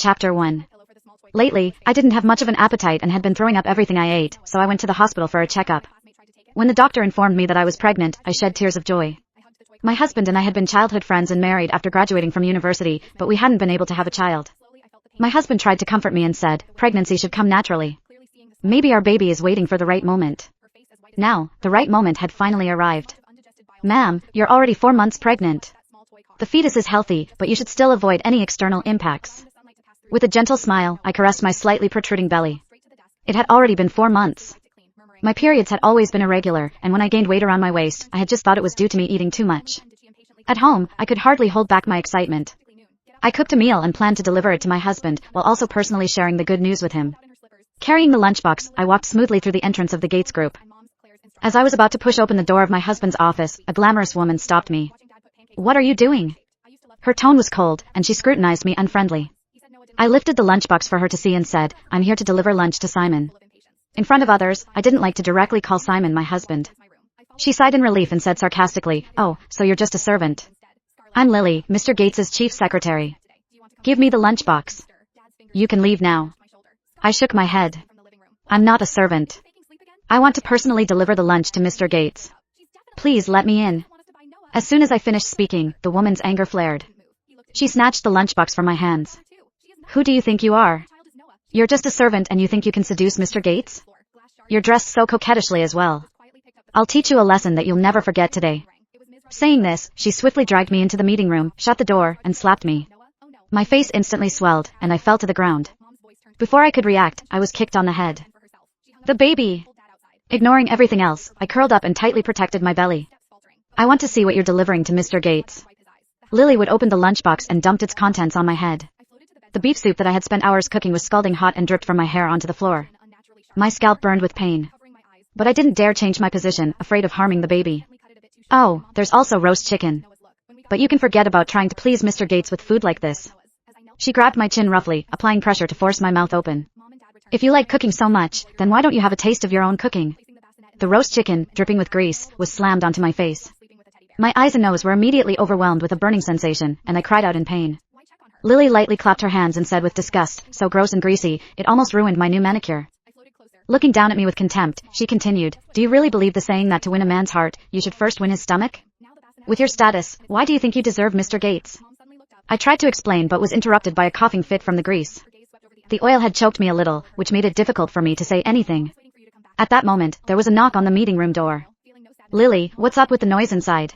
Chapter 1. Lately, I didn't have much of an appetite and had been throwing up everything I ate, so I went to the hospital for a checkup. When the doctor informed me that I was pregnant, I shed tears of joy. My husband and I had been childhood friends and married after graduating from university, but we hadn't been able to have a child. My husband tried to comfort me and said, pregnancy should come naturally. Maybe our baby is waiting for the right moment. Now, the right moment had finally arrived. Ma'am, you're already 4 months pregnant. The fetus is healthy, but you should still avoid any external impacts. With a gentle smile, I caressed my slightly protruding belly. It had already been 4 months. My periods had always been irregular, and when I gained weight around my waist, I had just thought it was due to me eating too much. At home, I could hardly hold back my excitement. I cooked a meal and planned to deliver it to my husband, while also personally sharing the good news with him. Carrying the lunchbox, I walked smoothly through the entrance of the Gates Group. As I was about to push open the door of my husband's office, a glamorous woman stopped me. What are you doing? Her tone was cold, and she scrutinized me unfriendly. I lifted the lunchbox for her to see and said, I'm here to deliver lunch to Simon. In front of others, I didn't like to directly call Simon my husband. She sighed in relief and said sarcastically, oh, so you're just a servant. I'm Lily, Mr. Gates's chief secretary. Give me the lunchbox. You can leave now. I shook my head. I'm not a servant. I want to personally deliver the lunch to Mr. Gates. Please let me in. As soon as I finished speaking, the woman's anger flared. She snatched the lunchbox from my hands. Who do you think you are? You're just a servant and you think you can seduce Mr. Gates? You're dressed so coquettishly as well. I'll teach you a lesson that you'll never forget today. Saying this, she swiftly dragged me into the meeting room, shut the door, and slapped me. My face instantly swelled, and I fell to the ground. Before I could react, I was kicked on the head. The baby! Ignoring everything else, I curled up and tightly protected my belly. I want to see what you're delivering to Mr. Gates. Lily would open the lunchbox and dumped its contents on my head. The beef soup that I had spent hours cooking was scalding hot and dripped from my hair onto the floor. My scalp burned with pain. But I didn't dare change my position, afraid of harming the baby. Oh, there's also roast chicken. But you can forget about trying to please Mr. Gates with food like this. She grabbed my chin roughly, applying pressure to force my mouth open. If you like cooking so much, then why don't you have a taste of your own cooking? The roast chicken, dripping with grease, was slammed onto my face. My eyes and nose were immediately overwhelmed with a burning sensation, and I cried out in pain. Lily lightly clapped her hands and said with disgust, so gross and greasy, it almost ruined my new manicure. Looking down at me with contempt, she continued, do you really believe the saying that to win a man's heart, you should first win his stomach? With your status, why do you think you deserve Mr. Gates? I tried to explain but was interrupted by a coughing fit from the grease. The oil had choked me a little, which made it difficult for me to say anything. At that moment, there was a knock on the meeting room door. Lily, what's up with the noise inside?